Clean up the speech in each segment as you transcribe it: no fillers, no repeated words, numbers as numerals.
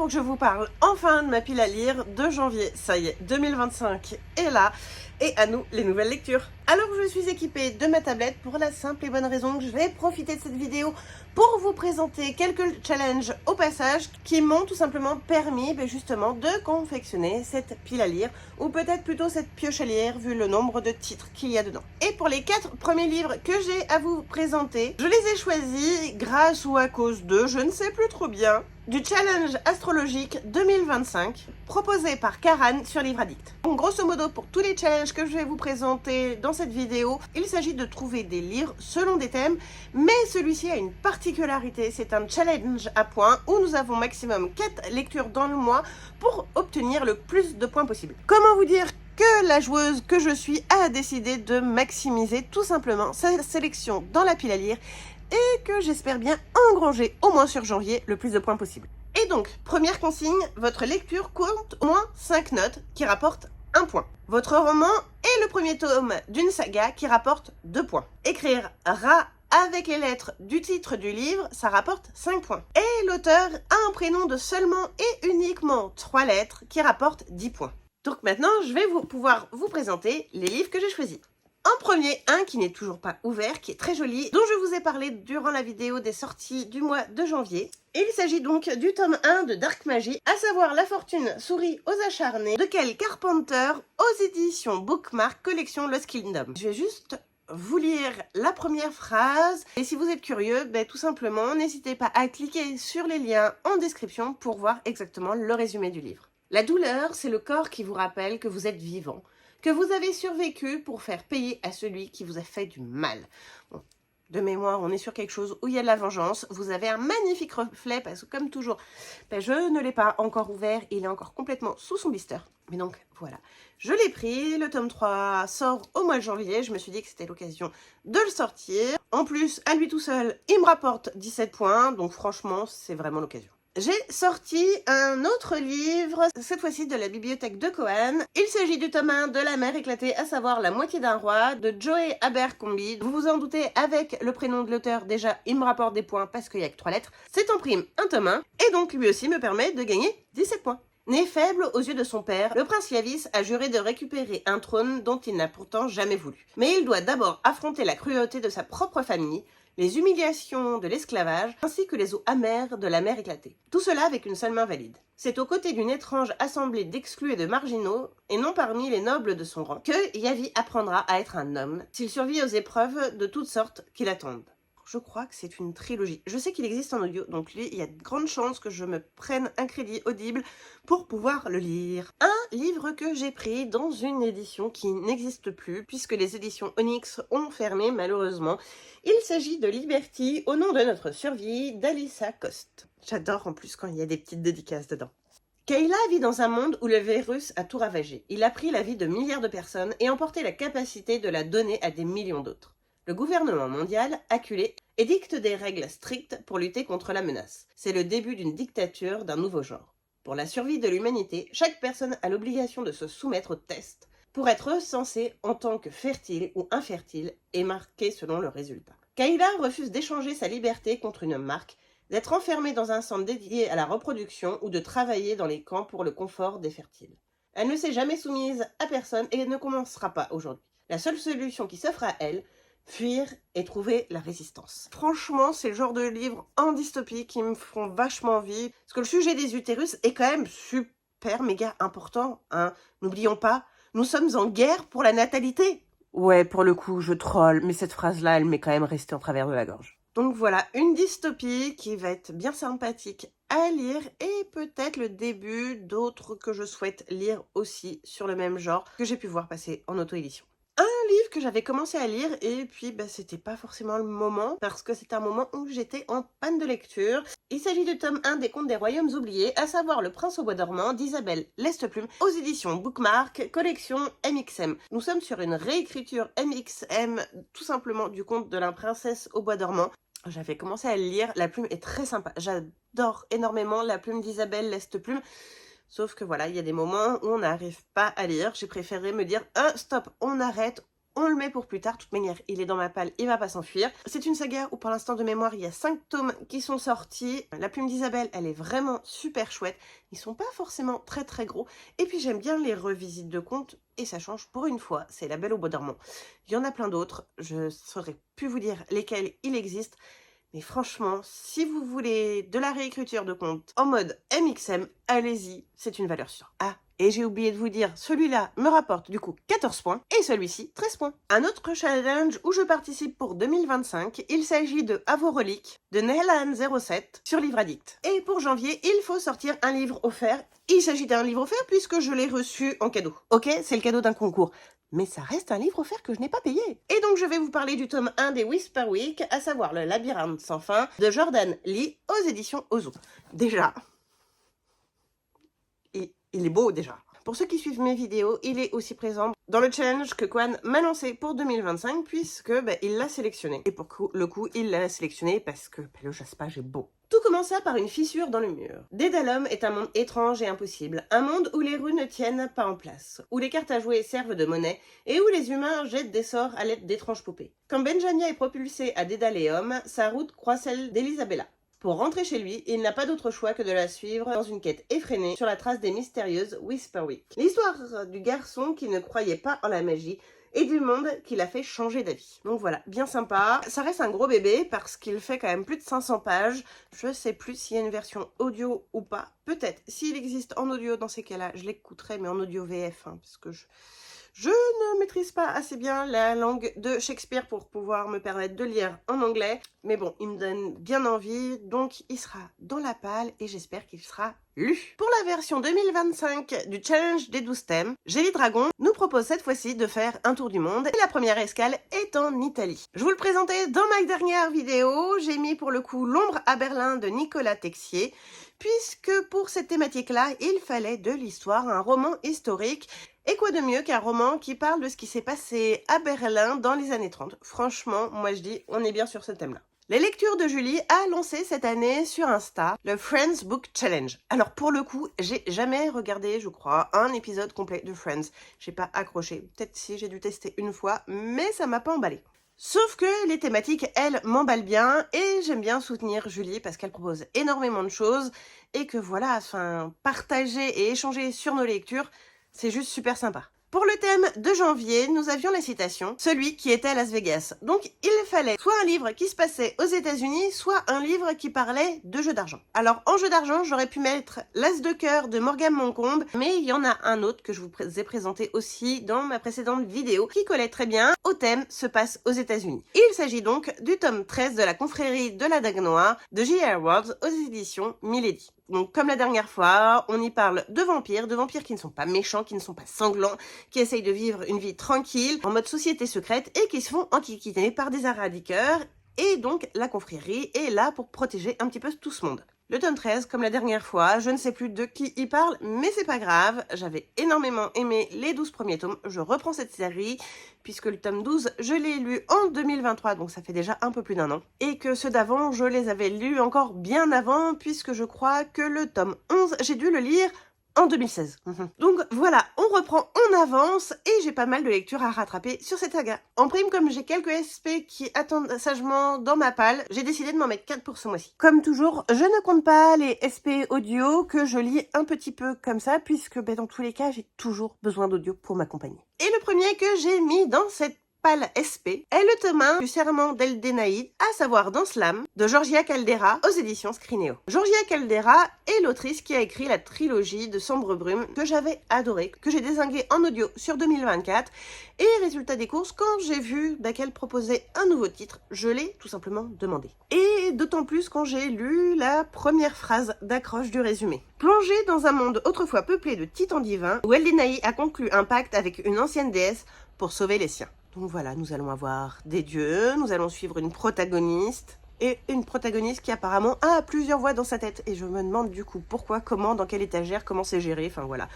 pour que je vous parle enfin de ma pile à lire de janvier. Ça y est, 2025 est là. Et à nous, les nouvelles lectures. Alors je suis équipée de ma tablette pour la simple et bonne raison que je vais profiter de cette vidéo pour vous présenter quelques challenges au passage qui m'ont tout simplement permis justement de confectionner cette pile à lire, ou peut-être plutôt cette pioche à lire vu le nombre de titres qu'il y a dedans. Et pour les 4 premiers livres que j'ai à vous présenter, je les ai choisis grâce ou à cause de, je ne sais plus trop bien, du challenge astrologique 2025 proposé par Karan sur Livre Addict. Donc grosso modo, pour tous les challenges que je vais vous présenter dans cette vidéo, il s'agit de trouver des livres selon des thèmes, mais celui-ci a une particularité, c'est un challenge à points où nous avons maximum 4 lectures dans le mois pour obtenir le plus de points possible. Comment vous dire que la joueuse que je suis a décidé de maximiser tout simplement sa sélection dans la pile à lire et que j'espère bien engranger au moins sur janvier le plus de points possible. Et donc, première consigne, votre lecture compte au moins 5 notes qui rapportent 1 point. Votre roman est le premier tome d'une saga qui rapporte 2 points. Écrire Rat avec les lettres du titre du livre, ça rapporte 5 points. Et l'auteur a un prénom de seulement et uniquement 3 lettres qui rapporte 10 points. Donc maintenant, je vais pouvoir vous présenter les livres que j'ai choisis. En premier, un qui n'est toujours pas ouvert, qui est très joli, dont je vous ai parlé durant la vidéo des sorties du mois de janvier. Il s'agit donc du tome 1 de Dark Magie, à savoir La Fortune sourit aux acharnés, de Kel Carpenter, aux éditions Bookmark, collection Lost Kingdom. Je vais juste vous lire la première phrase, et si vous êtes curieux, tout simplement, n'hésitez pas à cliquer sur les liens en description pour voir exactement le résumé du livre. La douleur, c'est le corps qui vous rappelle que vous êtes vivant, que vous avez survécu pour faire payer à celui qui vous a fait du mal. Bon, de mémoire, on est sur quelque chose où il y a de la vengeance. Vous avez un magnifique reflet parce que comme toujours, je ne l'ai pas encore ouvert. Il est encore complètement sous son blister. Mais donc, voilà. Je l'ai pris. Le tome 3 sort au mois de janvier. Je me suis dit que c'était l'occasion de le sortir. En plus, à lui tout seul, il me rapporte 17 points. Donc franchement, c'est vraiment l'occasion. J'ai sorti un autre livre, cette fois-ci de la bibliothèque de Cohen. Il s'agit du tome 1 de La mer éclatée, à savoir La moitié d'un roi, de Joey Abercrombie. Vous vous en doutez, avec le prénom de l'auteur, déjà, il me rapporte des points parce qu'il n'y a que 3 lettres. C'est en prime un tome 1, et donc lui aussi me permet de gagner 17 points. Né faible aux yeux de son père, le prince Yavis a juré de récupérer un trône dont il n'a pourtant jamais voulu. Mais il doit d'abord affronter la cruauté de sa propre famille, les humiliations de l'esclavage, ainsi que les eaux amères de la mer éclatée. Tout cela avec une seule main valide. C'est aux côtés d'une étrange assemblée d'exclus et de marginaux, et non parmi les nobles de son rang, que Yavi apprendra à être un homme, s'il survit aux épreuves de toutes sortes qui l'attendent. Je crois que c'est une trilogie. Je sais qu'il existe en audio, donc lui, il y a de grandes chances que je me prenne un crédit audible pour pouvoir le lire. Un livre que j'ai pris dans une édition qui n'existe plus, puisque les éditions Onyx ont fermé malheureusement. Il s'agit de Liberty, au nom de notre survie, d'Alyssa Coste. J'adore en plus quand il y a des petites dédicaces dedans. Kayla vit dans un monde où le virus a tout ravagé. Il a pris la vie de milliards de personnes et emporté la capacité de la donner à des millions d'autres. Le gouvernement mondial, acculé, édicte des règles strictes pour lutter contre la menace. C'est le début d'une dictature d'un nouveau genre. Pour la survie de l'humanité, chaque personne a l'obligation de se soumettre au test pour être recensée en tant que fertile ou infertile et marquée selon le résultat. Kayla refuse d'échanger sa liberté contre une marque, d'être enfermée dans un centre dédié à la reproduction ou de travailler dans les camps pour le confort des fertiles. Elle ne s'est jamais soumise à personne et ne commencera pas aujourd'hui. La seule solution qui s'offre à elle, fuir et trouver la résistance. Franchement, c'est le genre de livre en dystopie qui me font vachement envie. Parce que le sujet des utérus est quand même super méga important. N'oublions pas, nous sommes en guerre pour la natalité. Ouais, pour le coup, je troll, mais cette phrase-là, elle m'est quand même restée en travers de la gorge. Donc voilà, une dystopie qui va être bien sympathique à lire et peut-être le début d'autres que je souhaite lire aussi sur le même genre que j'ai pu voir passer en auto-édition. Un livre que j'avais commencé à lire et puis c'était pas forcément le moment parce que c'était un moment où j'étais en panne de lecture. Il s'agit du tome 1 des Contes des Royaumes Oubliés, à savoir Le Prince au Bois dormant d'Isabelle Lesteplume aux éditions Bookmark, collection MXM. Nous sommes sur une réécriture MXM tout simplement du conte de la princesse au bois dormant. J'avais commencé à le lire, la plume est très sympa, j'adore énormément la plume d'Isabelle Lesteplume. Sauf que voilà, il y a des moments où on n'arrive pas à lire. J'ai préféré me dire, stop, on arrête, on le met pour plus tard. De toute manière, il est dans ma palle, il va pas s'enfuir. C'est une saga où pour l'instant de mémoire, il y a 5 tomes qui sont sortis. La plume d'Isabelle, elle est vraiment super chouette. Ils sont pas forcément très très gros. Et puis j'aime bien les revisites de contes et ça change pour une fois. C'est La Belle au Bois dormant. Il y en a plein d'autres. Je saurais plus vous dire lesquels il existe. Mais franchement, si vous voulez de la réécriture de contes en mode MXM, allez-y, c'est une valeur sûre. Ah, et j'ai oublié de vous dire, celui-là me rapporte du coup 14 points et celui-ci 13 points. Un autre challenge où je participe pour 2025, il s'agit de À vos reliques de Nelan07 sur Livre Addict. Et pour janvier, il faut sortir un livre offert. Il s'agit d'un livre offert puisque je l'ai reçu en cadeau. Ok, c'est le cadeau d'un concours. Mais ça reste un livre offert que je n'ai pas payé. Et donc je vais vous parler du tome 1 des Whisper Week, à savoir Le labyrinthe sans fin de Jordan Lee aux éditions Ozo. Déjà, il est beau déjà. Pour ceux qui suivent mes vidéos, il est aussi présent dans le challenge que Kwan m'a lancé pour 2025 puisque il l'a sélectionné. Et pour le coup, il l'a sélectionné parce que le jaspage est beau. Tout commença par une fissure dans le mur. Dédalum est un monde étrange et impossible, un monde où les rues ne tiennent pas en place, où les cartes à jouer servent de monnaie et où les humains jettent des sorts à l'aide d'étranges poupées. Quand Benjamia est propulsé à Dédaléum, sa route croise celle d'Elisabella. Pour rentrer chez lui, il n'a pas d'autre choix que de la suivre dans une quête effrénée sur la trace des mystérieuses Whisper Week. L'histoire du garçon qui ne croyait pas en la magie et du monde qui l'a fait changer d'avis. Donc voilà, bien sympa. Ça reste un gros bébé parce qu'il fait quand même plus de 500 pages. Je sais plus s'il y a une version audio ou pas. Peut-être. S'il existe en audio dans ces cas-là, je l'écouterai, mais en audio VF, parce que je ne maîtrise pas assez bien la langue de Shakespeare pour pouvoir me permettre de lire en anglais. Mais bon, il me donne bien envie, donc il sera dans la palle et j'espère qu'il sera lu. Pour la version 2025 du challenge des 12 thèmes, Gély Dragon nous propose cette fois-ci de faire un tour du monde et la première escale est en Italie. Je vous le présentais dans ma dernière vidéo, j'ai mis pour le coup L'ombre à Berlin de Nicolas Texier, puisque pour cette thématique-là, il fallait de l'histoire, un roman historique. Et quoi de mieux qu'un roman qui parle de ce qui s'est passé à Berlin dans les années 30. Franchement, moi je dis, on est bien sur ce thème-là. Les lectures de Julie a lancé cette année sur Insta le Friends Book Challenge. Alors pour le coup, j'ai jamais regardé, je crois, un épisode complet de Friends. J'ai pas accroché. Peut-être si j'ai dû tester une fois, mais ça m'a pas emballé. Sauf que les thématiques, elles, m'emballent bien et j'aime bien soutenir Julie parce qu'elle propose énormément de choses et que voilà, partager et échanger sur nos lectures, c'est juste super sympa. Pour le thème de janvier, nous avions la citation « Celui qui était à Las Vegas ». Donc, il fallait soit un livre qui se passait aux États-Unis, soit un livre qui parlait de jeux d'argent. Alors, en jeu d'argent, j'aurais pu mettre L'As de cœur de Morgane Moncombe, mais il y en a un autre que je vous ai présenté aussi dans ma précédente vidéo, qui collait très bien au thème « Se passe aux États-Unis ». Il s'agit donc du tome 13 de la confrérie de la Dague Noire de J.R. Ward aux éditions Milady. Donc, comme la dernière fois, on y parle de vampires qui ne sont pas méchants, qui ne sont pas sanglants, qui essayent de vivre une vie tranquille, en mode société secrète, et qui se font enquiquiner par des aradiqueurs. Et donc, la confrérie est là pour protéger un petit peu tout ce monde. Le tome 13, comme la dernière fois, je ne sais plus de qui il parle, mais c'est pas grave. J'avais énormément aimé les 12 premiers tomes. Je reprends cette série, puisque le tome 12, je l'ai lu en 2023, donc ça fait déjà un peu plus d'1 an. Et que ceux d'avant, je les avais lus encore bien avant, puisque je crois que le tome 11, j'ai dû le lire en 2016. Donc voilà, on reprend, on avance et j'ai pas mal de lectures à rattraper sur cette saga. En prime, comme j'ai quelques SP qui attendent sagement dans ma palle, j'ai décidé de m'en mettre 4 pour ce mois-ci. Comme toujours, je ne compte pas les SP audio que je lis un petit peu comme ça, puisque dans tous les cas, j'ai toujours besoin d'audio pour m'accompagner. Et le premier que j'ai mis dans cette SP est le tome 1 du Serment d'Eldenaïd, à savoir Dans Slam, de Georgia Caldera aux éditions Scrinéo. Georgia Caldera est l'autrice qui a écrit la trilogie de Sombre Brume que j'avais adorée, que j'ai dézinguée en audio sur 2024. Et résultat des courses, quand j'ai vu qu'elle proposait un nouveau titre, je l'ai tout simplement demandé. Et d'autant plus quand j'ai lu la première phrase d'accroche du résumé. Plongé dans un monde autrefois peuplé de titans divins, où Eldenaïd a conclu un pacte avec une ancienne déesse pour sauver les siens. Donc voilà, nous allons avoir des dieux, nous allons suivre une protagoniste, et une protagoniste qui apparemment a plusieurs voix dans sa tête. Et je me demande du coup pourquoi, comment, dans quelle étagère, comment c'est géré, voilà,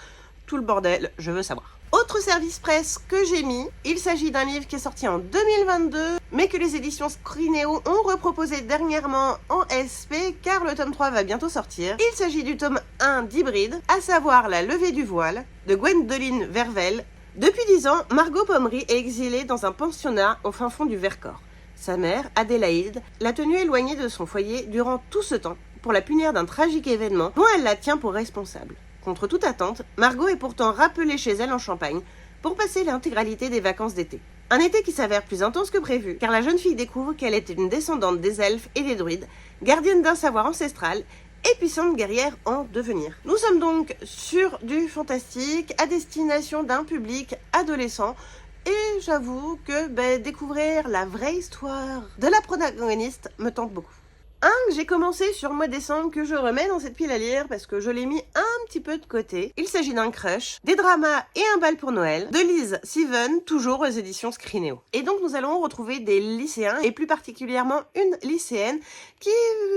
tout le bordel, je veux savoir. Autre service presse que j'ai mis, il s'agit d'un livre qui est sorti en 2022, mais que les éditions Scrinéo ont reproposé dernièrement en SP, car le tome 3 va bientôt sortir. Il s'agit du tome 1 d'Hybride, à savoir La levée du voile, de Gwendoline Vervel, Depuis 10 ans, Margot Pommery est exilée dans un pensionnat au fin fond du Vercors. Sa mère, Adélaïde, l'a tenue éloignée de son foyer durant tout ce temps pour la punir d'un tragique événement dont elle la tient pour responsable. Contre toute attente, Margot est pourtant rappelée chez elle en Champagne pour passer l'intégralité des vacances d'été. Un été qui s'avère plus intense que prévu, car la jeune fille découvre qu'elle est une descendante des elfes et des druides, gardienne d'un savoir ancestral et puissante guerrière en devenir. Nous sommes donc sur du fantastique à destination d'un public adolescent. Et j'avoue que découvrir la vraie histoire de la protagoniste me tente beaucoup. Un que j'ai commencé sur le mois de décembre que je remets dans cette pile à lire parce que je l'ai mis un petit peu de côté. Il s'agit d'un crush, des dramas et un bal pour Noël de Lise Seven, toujours aux éditions Scrinéo. Et donc nous allons retrouver des lycéens et plus particulièrement une lycéenne qui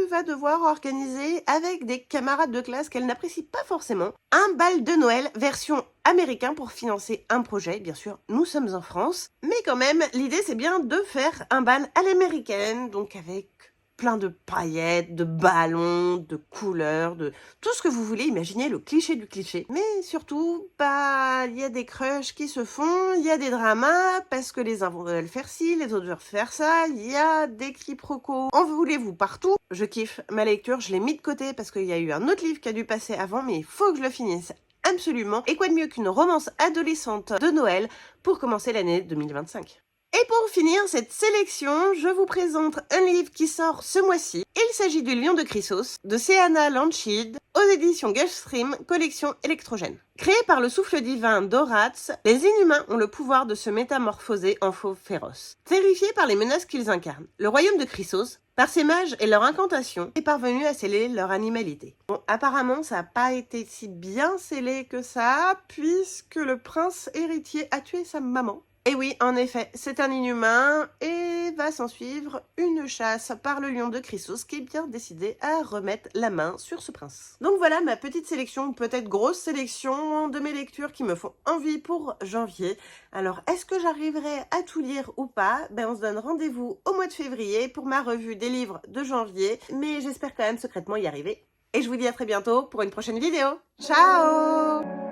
va devoir organiser avec des camarades de classe qu'elle n'apprécie pas forcément un bal de Noël version américain pour financer un projet. Bien sûr, nous sommes en France, mais quand même l'idée c'est bien de faire un bal à l'américaine, donc avec plein de paillettes, de ballons, de couleurs, de tout ce que vous voulez. Imaginez le cliché du cliché. Mais surtout, il y a des crushs qui se font, il y a des dramas parce que les uns veulent faire ci, les autres veulent faire ça, il y a des quiproquos. En voulez-vous partout. Je kiffe ma lecture, je l'ai mis de côté parce qu'il y a eu un autre livre qui a dû passer avant, mais il faut que je le finisse. Absolument. Et quoi de mieux qu'une romance adolescente de Noël pour commencer l'année 2025. Et pour finir cette sélection, je vous présente un livre qui sort ce mois-ci. Il s'agit du Lion de Chrysos, de Seana Lanchid, aux éditions Gulfstream, collection électrogène. Créé par le souffle divin d'Horace, les inhumains ont le pouvoir de se métamorphoser en fauves féroces. Terrifiés par les menaces qu'ils incarnent, le royaume de Chrysos, par ses mages et leur incantation, est parvenu à sceller leur animalité. Bon, apparemment, ça n'a pas été si bien scellé que ça, puisque le prince héritier a tué sa maman. Et oui, en effet, c'est un inhumain et va s'en suivre une chasse par le lion de Chrysos qui est bien décidé à remettre la main sur ce prince. Donc voilà ma petite sélection, peut-être grosse sélection de mes lectures qui me font envie pour janvier. Alors, est-ce que j'arriverai à tout lire ou pas? On se donne rendez-vous au mois de février pour ma revue des livres de janvier, mais j'espère quand même secrètement y arriver. Et je vous dis à très bientôt pour une prochaine vidéo. Ciao!